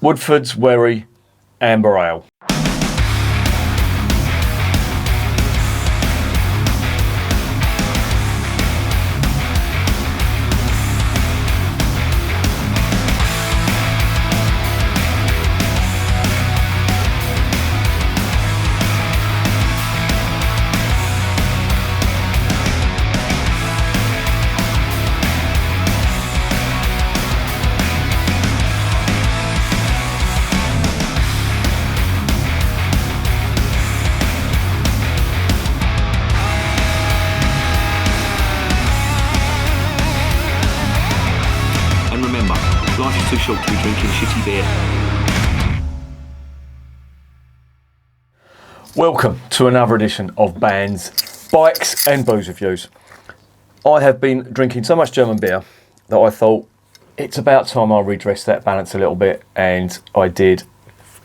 Woodfordes, Wherry, Amber Ale. Life is too short to be drinking shitty beer. Welcome to another edition of Bands, Bikes and Booze Reviews. I have been drinking so much German beer that I thought it's about time I redressed that balance a little bit, and I did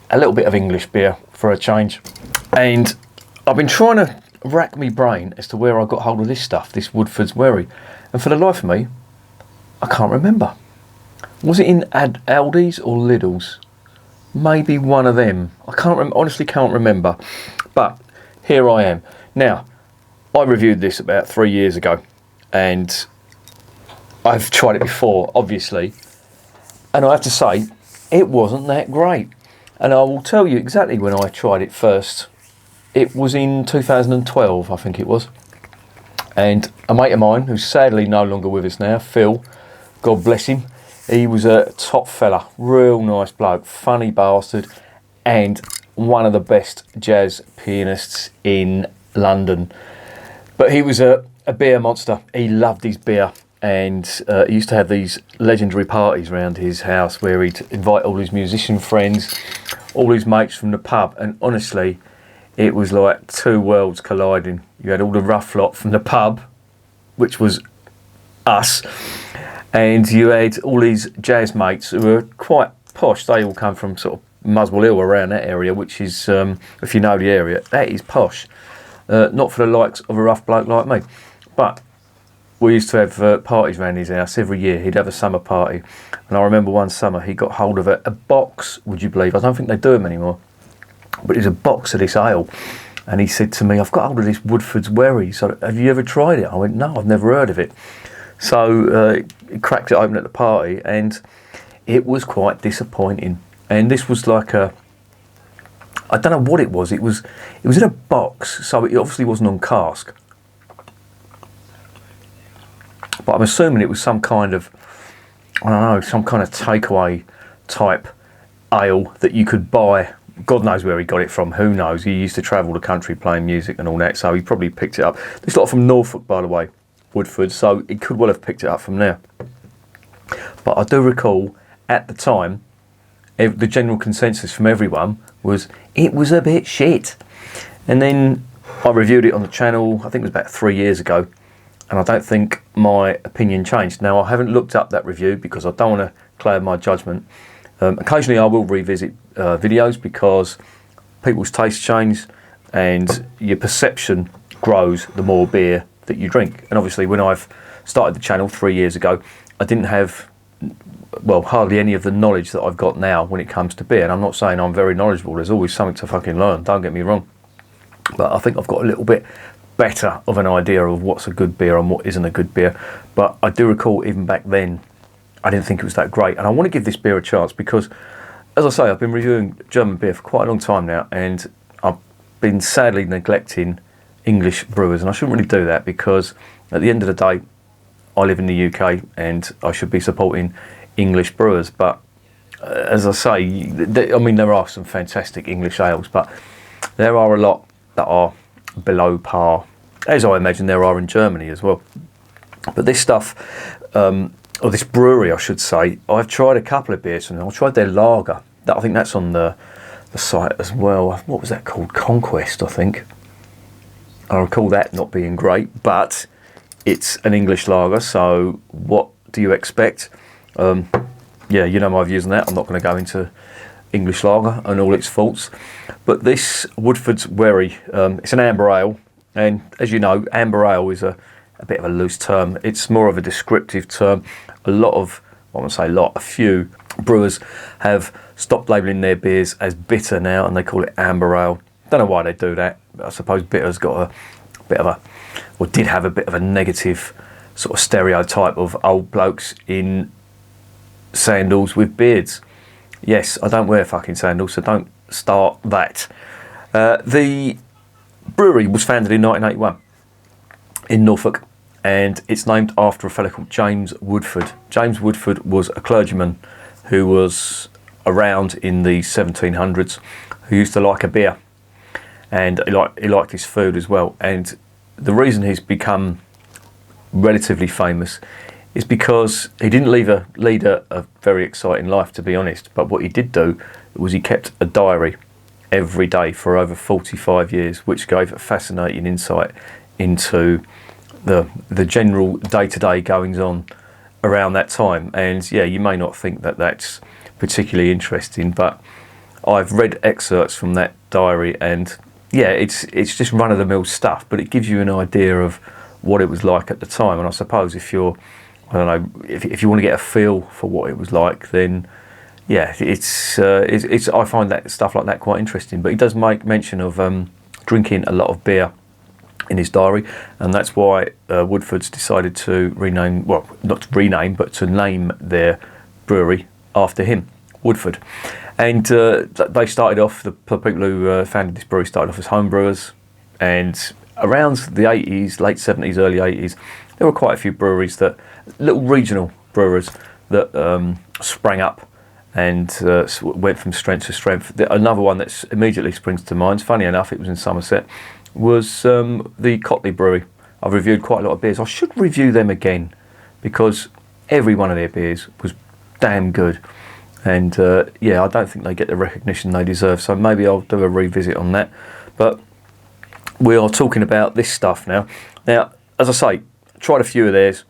a little bit of English beer for a change. And I've been trying to rack my brain as to where I got hold of this stuff, this Woodfordes Wherry, and for the life of me, I can't remember. Was it in Aldi's or Lidl's? Maybe one of them. I honestly can't remember. But here I am. Now, I reviewed this about 3 years ago, and I've tried it before, obviously, and I have to say, it wasn't that great. And I will tell you exactly when I tried it first. It was in 2012, I think it was. And a mate of mine, who's sadly no longer with us now, Phil, God bless him, he was a top fella, real nice bloke, funny bastard, and one of the best jazz pianists in London. But he was a beer monster. He loved his beer, and he used to have these legendary parties around his house where he'd invite all his musician friends, all his mates from the pub, and honestly, it was like two worlds colliding. You had all the rough lot from the pub, which was us, and you had all these jazz mates who were quite posh. They all come from sort of Muswell Hill, around that area, which is, if you know the area, that is posh. Not for the likes of a rough bloke like me. But we used to have parties around his house every year. He'd have a summer party. And I remember one summer he got hold of a box, would you believe? I don't think they do them anymore. But it was a box of this ale. And he said to me, I've got hold of this Woodfordes Wherry. So have you ever tried it? I went, no, I've never heard of it. So he cracked it open at the party, and it was quite disappointing. And this was like I don't know what it was. It was in a box, so it obviously wasn't on cask. But I'm assuming it was some kind of, I don't know, some kind of takeaway type ale that you could buy. God knows where he got it from, who knows. He used to travel the country playing music and all that, so he probably picked it up. This lot from Norfolk, by the way, Woodford, so he could well have picked it up from there. But I do recall, at the time, the general consensus from everyone was, it was a bit shit. And then I reviewed it on the channel, I think it was about 3 years ago, and I don't think my opinion changed. Now, I haven't looked up that review because I don't want to cloud my judgment. Occasionally I will revisit videos because people's tastes change and your perception grows the more beer that you drink. And obviously when I've started the channel 3 years ago, I didn't have, well, hardly any of the knowledge that I've got now when it comes to beer. And I'm not saying I'm very knowledgeable, there's always something to fucking learn, don't get me wrong. But I think I've got a little bit better of an idea of what's a good beer and what isn't a good beer. But I do recall even back then, I didn't think it was that great. And I want to give this beer a chance because, as I say, I've been reviewing German beer for quite a long time now, and I've been sadly neglecting English brewers, and I shouldn't really do that because at the end of the day I live in the UK and I should be supporting English brewers. But as I say, I mean, there are some fantastic English ales, but there are a lot that are below par, as I imagine there are in Germany as well. But this stuff, or this brewery I should say, I've tried a couple of beers from them. I tried their lager, I think that's on the site as well. What was that called? Conquest, I think. I recall that not being great, but it's an English lager, so what do you expect? Yeah, you know my views on that. I'm not going to go into English lager and all its faults. But this Woodfordes Wherry, it's an amber ale, and as you know, amber ale is a bit of a loose term. It's more of a descriptive term. A lot of I want to say a lot, a few brewers have stopped labelling their beers as bitter now, and they call it amber ale. Don't know why they do that. I suppose bitter's got a bit of a, or did have a bit of a negative sort of stereotype of old blokes in sandals with beards. Yes, I don't wear fucking sandals, so don't start that. The brewery was founded in 1981 in Norfolk, and it's named after a fellow called James Woodforde. James Woodforde was a clergyman who was around in the 1700s, who used to like a beer, and he liked his food as well. And the reason he's become relatively famous is because he didn't lead a very exciting life, to be honest, but what he did do was he kept a diary every day for over 45 years, which gave a fascinating insight into the general day-to-day goings on around that time. And yeah, you may not think that that's particularly interesting, but I've read excerpts from that diary, and yeah, it's just run-of-the-mill stuff, but it gives you an idea of what it was like at the time. And I suppose if you're, I don't know, if you want to get a feel for what it was like, then yeah, it's I find that stuff like that quite interesting. But he does make mention of drinking a lot of beer in his diary, and that's why Woodfordes decided to rename, well, not to rename, but to name their brewery after him, Woodforde. And they started off, the people who founded this brewery started off as home brewers, and around the 80s, late 70s, early 80s, there were quite a few breweries, that little regional brewers that sprang up and went from strength to strength. Another one that immediately springs to mind, funny enough, it was in Somerset, was the Cotley Brewery. I've reviewed quite a lot of beers. I should review them again, because every one of their beers was damn good. And yeah, I don't think they get the recognition they deserve, so maybe I'll do a revisit on that. But we are talking about this stuff now. Now, as I say, tried a few of theirs,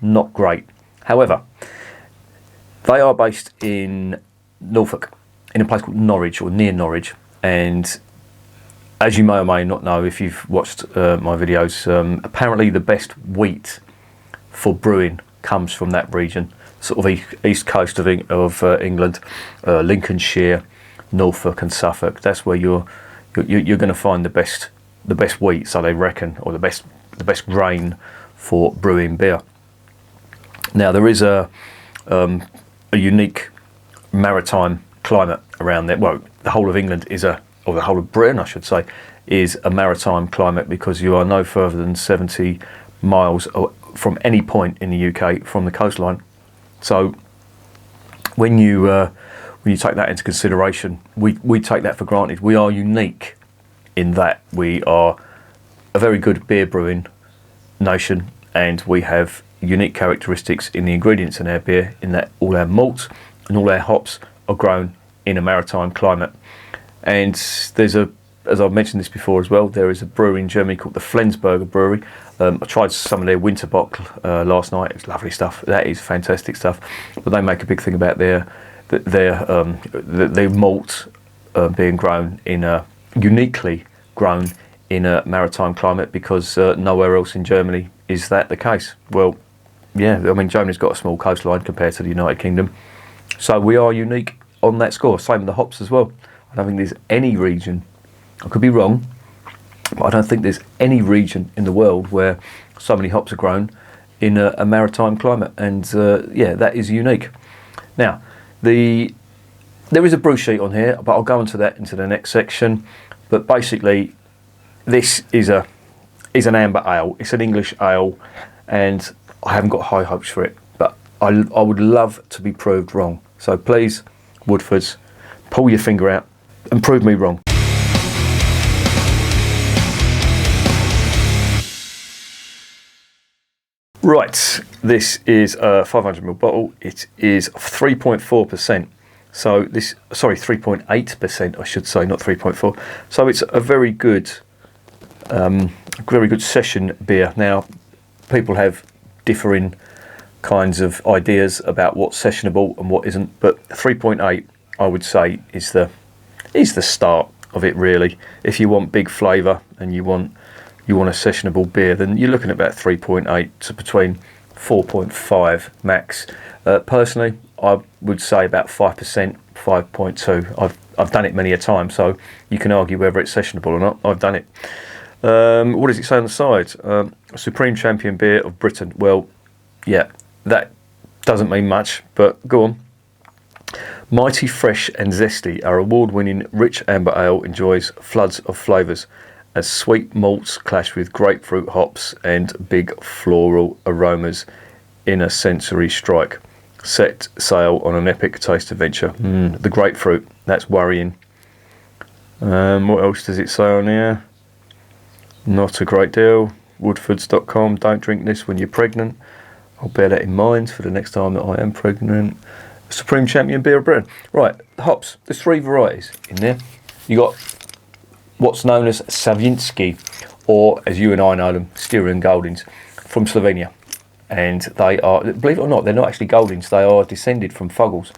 not great. However, they are based in Norfolk, in a place called Norwich, or near Norwich. And as you may or may not know, if you've watched my videos, apparently the best wheat for brewing comes from that region, sort of east coast of England, Lincolnshire, Norfolk, and Suffolk. That's where you're going to find the best wheat, so they reckon, or the best grain for brewing beer. Now, there is a unique maritime climate around there. Well, the whole of England or the whole of Britain, I should say, is a maritime climate, because you are no further than 70 miles from any point in the UK from the coastline. So when you take that into consideration, we take that for granted. We are unique in that we are a very good beer brewing nation, and we have unique characteristics in the ingredients in our beer, in that all our malt and all our hops are grown in a maritime climate. And there's as I've mentioned this before as well, there is a brewery in Germany called the Flensburger Brewery. I tried some of their winter bock last night. It was lovely stuff. That is fantastic stuff. But they make a big thing about their malt being grown uniquely grown in a maritime climate, because nowhere else in Germany is that the case. Well, yeah, I mean, Germany's got a small coastline compared to the United Kingdom, so we are unique on that score. Same with the hops as well. I don't think there's any region, I could be wrong, but I don't think there's any region in the world where so many hops are grown in a maritime climate, and yeah, that is unique. Now, there is a brew sheet on here, but I'll go into that into the next section. But basically, this is an amber ale. It's an English ale, and I haven't got high hopes for it, but I would love to be proved wrong. So please, Woodfordes, pull your finger out and prove me wrong. Right, this is a 500ml bottle. It is 3.4%. So 3.8%, I should say, not 3.4. So it's a very good session beer. Now, people have differing kinds of ideas about what's sessionable and what isn't, but 3.8, I would say, is the start of it, really. If you want big flavour and you want a sessionable beer, then you're looking at about 3.8 to between 4.5 max. Personally, I would say about 5%, 5.2. I've done it many a time, so you can argue whether it's sessionable or not. I've done it. What does it say on the side? Supreme Champion Beer of Britain. Well, yeah, that doesn't mean much, but go on. Mighty fresh and zesty, our award-winning rich amber ale enjoys floods of flavours as sweet malts clash with grapefruit hops and big floral aromas in a sensory strike. Set sail on an epic taste adventure. The grapefruit, that's worrying. What else does it say on here? Not a great deal. Woodfordes.com, don't drink this when you're pregnant. I'll bear that in mind for the next time that I am pregnant. Supreme Champion Beer of Britain. Right, hops. There's 3 varieties in there. You got what's known as Savinski, or as you and I know them, Styrian Goldings, from Slovenia. And they are, believe it or not, they're not actually Goldings. They are descended from Fuggles.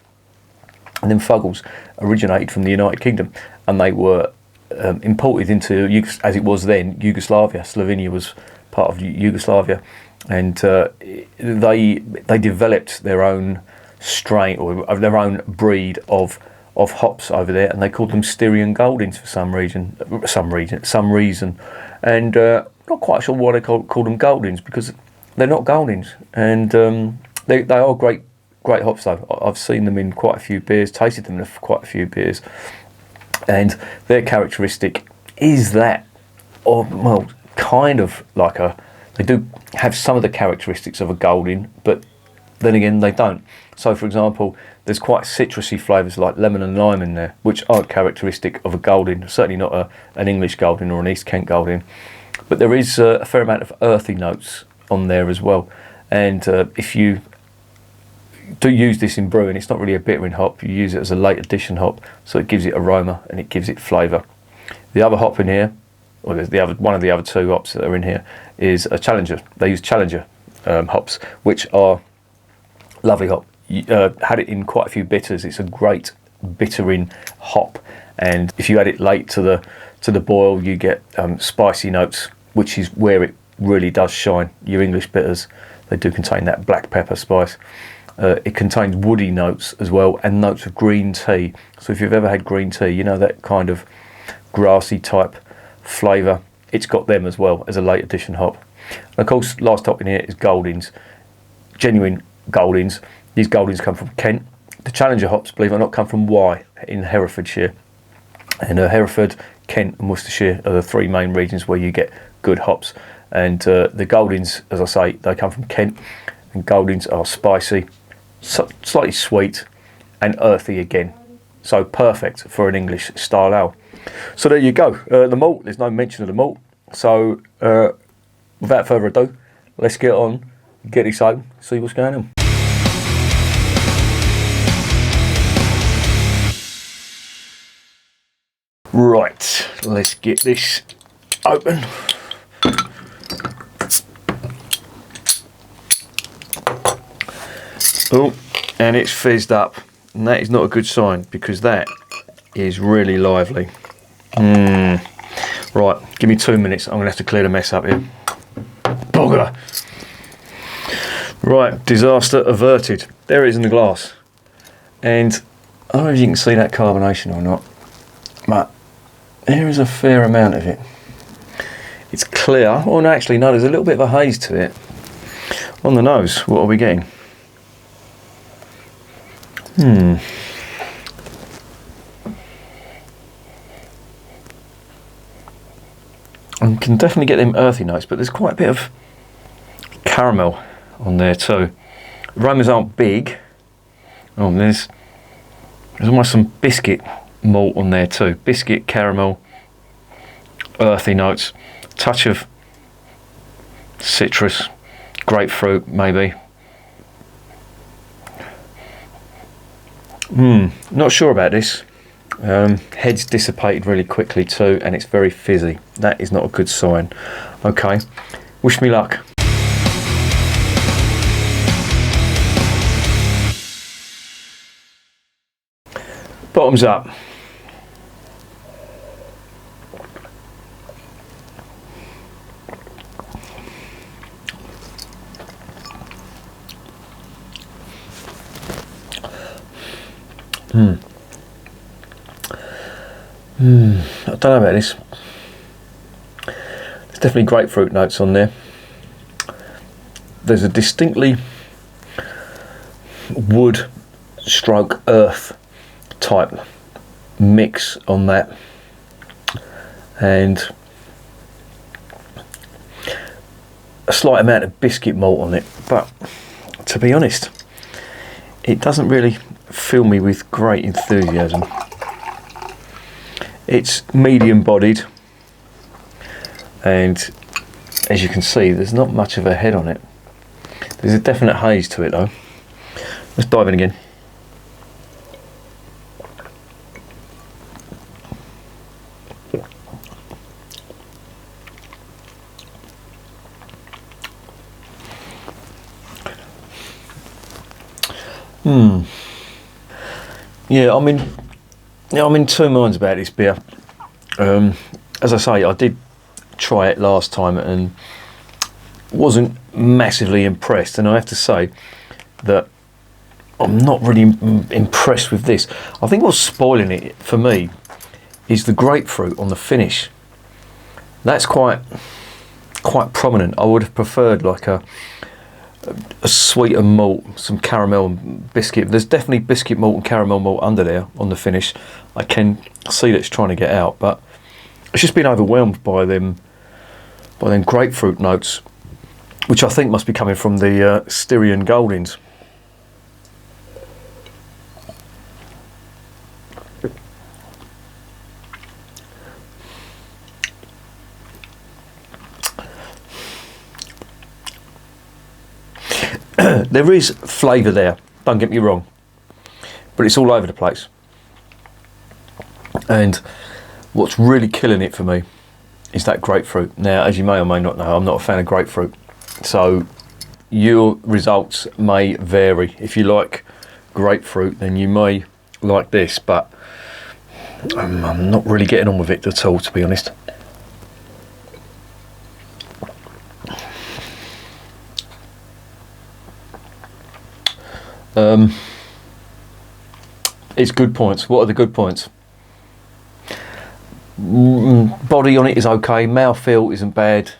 And then Fuggles originated from the United Kingdom, and they were imported into, as it was then, Yugoslavia. Slovenia was part of Yugoslavia, and they developed their own strain or their own breed of hops over there, and they called them Styrian Goldings for some reason, and not quite sure why they called them Goldings, because they're not Goldings, and they are great hops though. I've seen them in quite a few beers, tasted them in quite a few beers, and their characteristic is that, or well, kind of like they do have some of the characteristics of a Golding, but then again they don't. So for example, there's quite citrusy flavours like lemon and lime in there, which aren't characteristic of a Golding, certainly not an English Golding or an East Kent Golding. But there is a fair amount of earthy notes on there as well. And if you do use this in brewing, it's not really a bittering hop, you use it as a late addition hop, so it gives it aroma and it gives it flavour. The other hop in here, or one of the other 2 hops that are in here, is a Challenger. They use Challenger hops, which are lovely hop. Had it in quite a few bitters. It's a great bittering hop, and if you add it late to the boil, you get spicy notes, which is where it really does shine. Your English bitters, they do contain that black pepper spice. It contains woody notes as well, and notes of green tea. So if you've ever had green tea, you know that kind of grassy type flavour. It's got them as well as a late addition hop. And of course, last hop in here is Goldings, genuine Goldings. These Goldings come from Kent. The Challenger hops, believe it or not, come from Wye in Herefordshire. And Hereford, Kent and Worcestershire are the 3 main regions where you get good hops. And the Goldings, as I say, they come from Kent. And Goldings are spicy, slightly sweet and earthy again. So perfect for an English style ale. So there you go. The malt, there's no mention of the malt. So without further ado, let's get on, get this open, see what's going on. Right, let's get this open. Oh, and it's fizzed up, and that is not a good sign, because that is really lively. Right, give me 2 minutes. I'm going to have to clear the mess up here. Bugger. Right, disaster averted. There it is in the glass. And I don't know if you can see that carbonation or not, but there is a fair amount of it. It's clear. Oh, no, actually, no, there's a little bit of a haze to it. On the nose, what are we getting? I can definitely get them earthy notes, but there's quite a bit of caramel on there too. Aromas aren't big. Oh, there's almost some biscuit malt on there too. Biscuit, caramel, earthy notes, touch of citrus, grapefruit maybe. Not sure about this. Head's dissipated really quickly too, and it's very fizzy. That is not a good sign. Okay, wish me luck. Bottoms up. I don't know about this. There's definitely grapefruit notes on there. There's a distinctly wood stroke earth type mix on that, and a slight amount of biscuit malt on it, but to be honest, it doesn't really fill me with great enthusiasm. It's medium bodied, and as you can see, there's not much of a head on it. There's a definite haze to it though. Let's dive in again. Yeah, I'm in two minds about this beer. As I say, I did try it last time and wasn't massively impressed, and I have to say that I'm not really impressed with this. I think what's spoiling it for me is the grapefruit on the finish. That's quite prominent. I would have preferred like a sweeter malt, some caramel and biscuit. There's definitely biscuit malt and caramel malt under there on the finish. I can see that it's trying to get out, but it's just been overwhelmed by them grapefruit notes, which I think must be coming from the Styrian Goldings. There is flavour there, don't get me wrong, but it's all over the place. And what's really killing it for me is that grapefruit. Now, as you may or may not know, I'm not a fan of grapefruit, so your results may vary. If you like grapefruit, then you may like this, but I'm not really getting on with it at all, to be honest. It's good points. What are the good points? Body on it is okay. Mouthfeel isn't bad.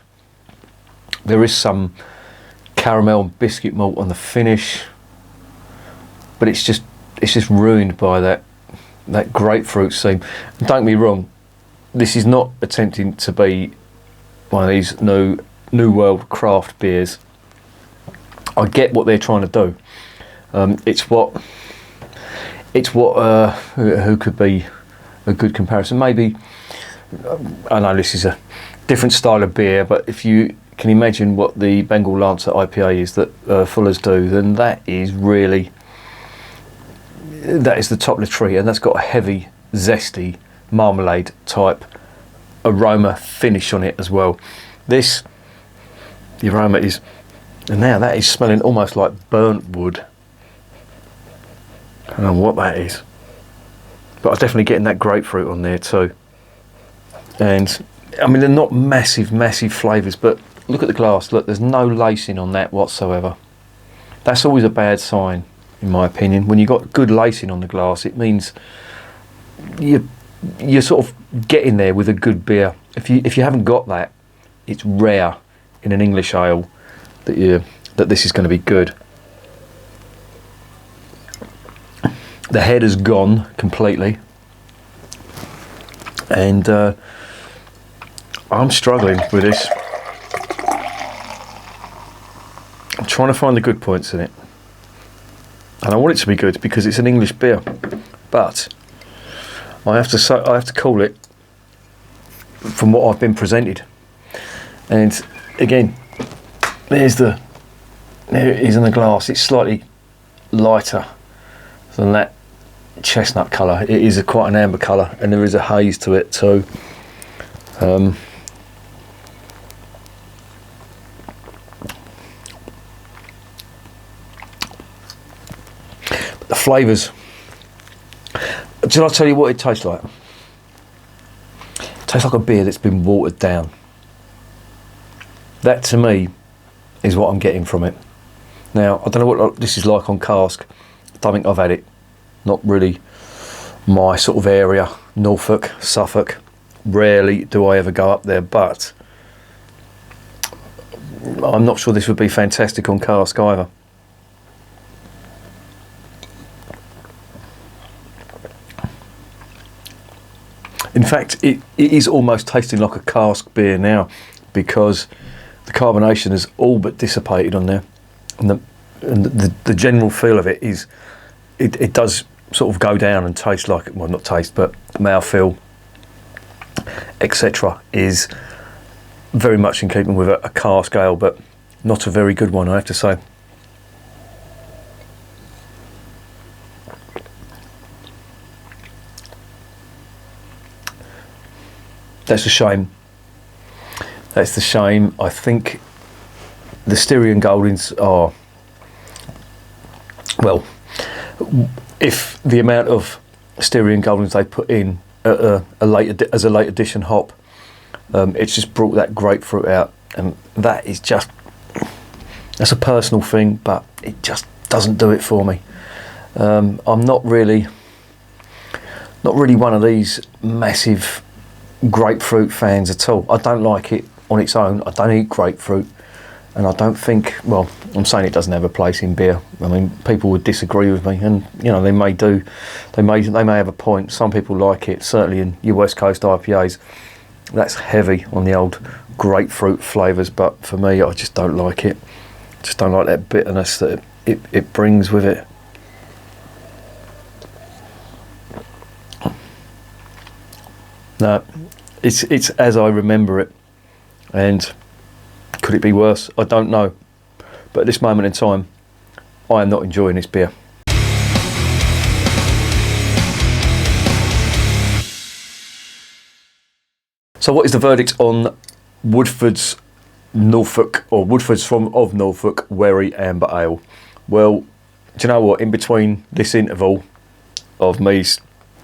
There is some caramel and biscuit malt on the finish, but it's just ruined by that grapefruit seam. And don't get me wrong, this is not attempting to be one of these new world craft beers. I get what they're trying to do. Who could be a good comparison? Maybe, I know this is a different style of beer, but if you can imagine what the Bengal Lancer IPA is that Fuller's do, then that is the top of the tree, and that's got a heavy, zesty marmalade type aroma finish on it as well. The aroma is, and now that is smelling almost like burnt wood. I don't know what that is, but I'm definitely getting that grapefruit on there too. And I mean, they're not massive flavours, but look at the glass. Look, there's no lacing on that whatsoever. That's always a bad sign, in my opinion. When you've got good lacing on the glass, it means you're sort of getting there with a good beer. If you haven't got that, it's rare in an English ale that this is going to be good. The head has gone completely, and I'm struggling with this. I'm trying to find the good points in it, and I want it to be good because it's an English beer, but I have to call it from what I've been presented. And again, there it is in the glass. It's slightly lighter than that chestnut colour. It is quite an amber colour, and there is a haze to it too. But the flavours, did I tell you what it tastes like? It tastes like a beer that's been watered down. That to me is what I'm getting from it. Now, I don't know what this is like on cask. I don't think I've had it. Not really my sort of area, Norfolk, Suffolk. Rarely do I ever go up there, but I'm not sure this would be fantastic on cask either. In fact, it is almost tasting like a cask beer now, because the carbonation has all but dissipated on there, and the general feel of it is it does sort of go down and taste like, well, not taste, but mouthfeel, etc. is very much in keeping with a cask ale, but not a very good one, I have to say. That's a shame. That's the shame. I think the Styrian Goldings are, well, if the amount of Styrian Goldings they put in as a late addition hop, it's just brought that grapefruit out, and that is just, that's a personal thing, but it just doesn't do it for me. I'm not really one of these massive grapefruit fans at all. I don't like it on its own. I don't eat grapefruit, and I don't think, well, I'm saying it doesn't have a place in beer. I mean, people would disagree with me, and you know, they may have a point. Some people like it, certainly in your West Coast IPAs. That's heavy on the old grapefruit flavours, but for me, I just don't like it. Just don't like that bitterness that it brings with it. No, it's as I remember it, and could it be worse? I don't know, but at this moment in time, I am not enjoying this beer. So what is the verdict on Woodfordes Norfolk, or Woodfordes of Norfolk Wherry Amber Ale? Well, do you know what, in between this interval of me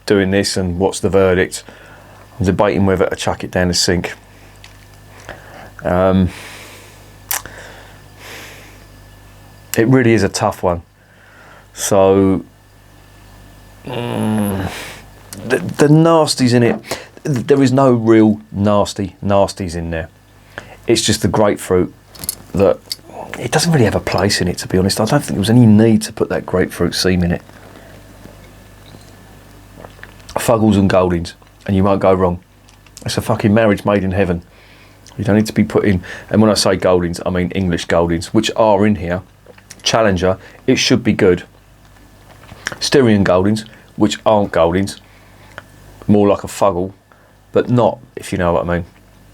doing this and what's the verdict, I'm debating whether to chuck it down the sink. It really is a tough one. So the nasties in it, there is no real nasties in there. It's just the grapefruit that it doesn't really have a place in it, to be honest. I don't think there was any need to put that grapefruit seam in it. Fuggles and Goldings, and you won't go wrong. It's a fucking marriage made in heaven. You don't need to be putting, and when I say Goldings, I mean English Goldings, which are in here. Challenger, it should be good. Styrian Goldings, which aren't Goldings, more like a fuggle, but not, if you know what I mean.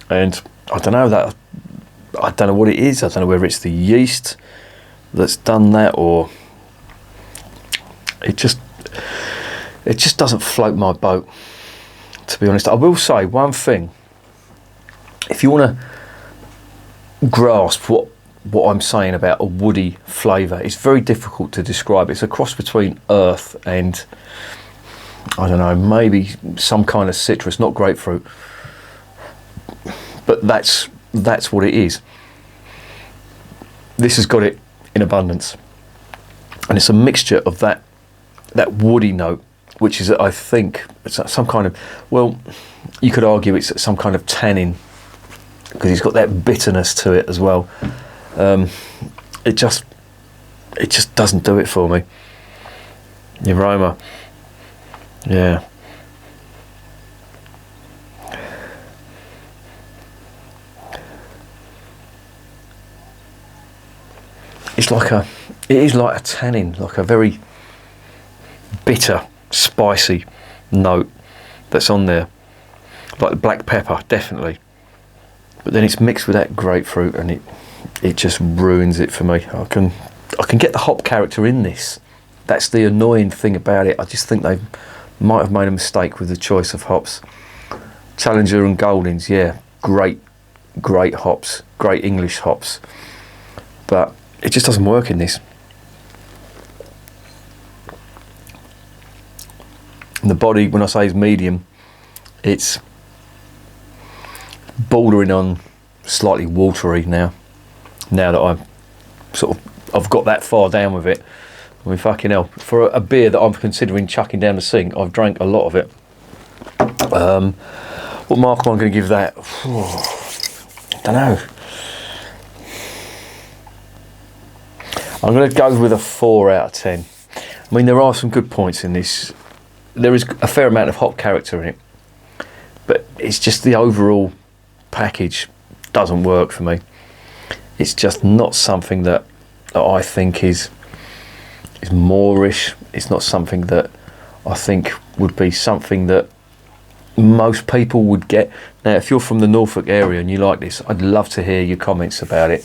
And I don't know what it is. I don't know whether it's the yeast that's done that, or it just doesn't float my boat, to be honest. I will say one thing. If you want to grasp what I'm saying about a woody flavour, it's very difficult to describe. It's a cross between earth and, I don't know, maybe some kind of citrus, not grapefruit. But that's what it is. This has got it in abundance. And it's a mixture of that woody note, which is, I think, it's some kind of, well, you could argue it's some kind of tannin, because it's got that bitterness to it as well. It just doesn't do it for me. The aroma, yeah. It is like a tannin, like a very bitter, spicy note that's on there, like the black pepper, definitely. But then it's mixed with that grapefruit, and it just ruins it for me. I can get the hop character in this. That's the annoying thing about it. I just think they might have made a mistake with the choice of hops. Challenger and Goldings, yeah, great hops, great English hops, but it just doesn't work in this. And the body, when I say is medium, it's bordering on slightly watery now. Now that I've got that far down with it. I mean, fucking hell, for a beer that I'm considering chucking down the sink, I've drank a lot of it. What mark am I going to give that? I don't know. I'm going to go with a 4 out of 10. I mean, there are some good points in this. There is a fair amount of hop character in it, but it's just the overall package doesn't work for me. It's just not something that I think is moreish. It's not something that I think would be something that most people would get. Now, if you're from the Norfolk area and you like this, I'd love to hear your comments about it.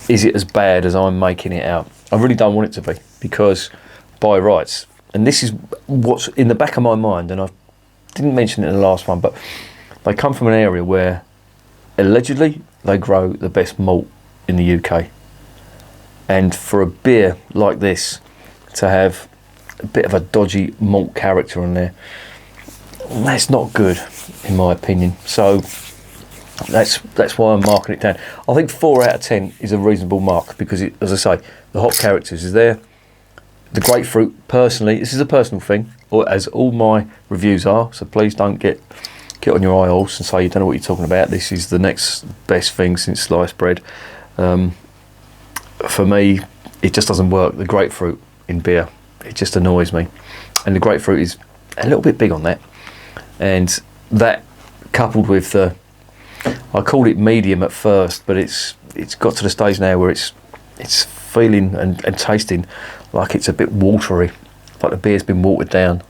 Is it as bad as I'm making it out? I really don't want it to be, because by rights, and this is what's in the back of my mind, and I didn't mention it in the last one, but they come from an area where allegedly they grow the best malt in the UK. And for a beer like this to have a bit of a dodgy malt character in there, that's not good in my opinion. So that's why I'm marking it down. I think 4 out of 10 is a reasonable mark, because it, as I say, the hop characters is there. The grapefruit, personally, this is a personal thing, or as all my reviews are, so please don't get on your eye horse and say you don't know what you're talking about. This is the next best thing since sliced bread. For me, it just doesn't work. The grapefruit in beer, it just annoys me, and the grapefruit is a little bit big on that, and that coupled with the, I called it medium at first, but it's got to the stage now where it's feeling and tasting like it's a bit watery, like the beer's been watered down,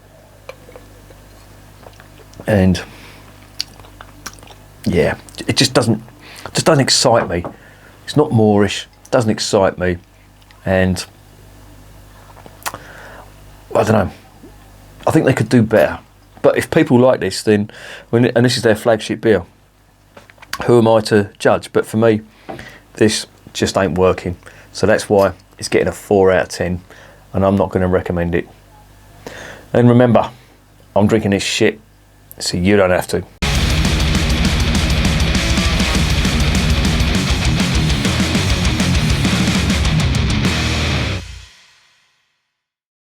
and yeah, it just doesn't excite me. It's not moreish, doesn't excite me, and I don't know, I think they could do better. But if people like this, then and this is their flagship beer, who am I to judge? But for me, this just ain't working, so that's why it's getting a 4 out of 10, and I'm not going to recommend it. And remember, I'm drinking this shit, so you don't have to.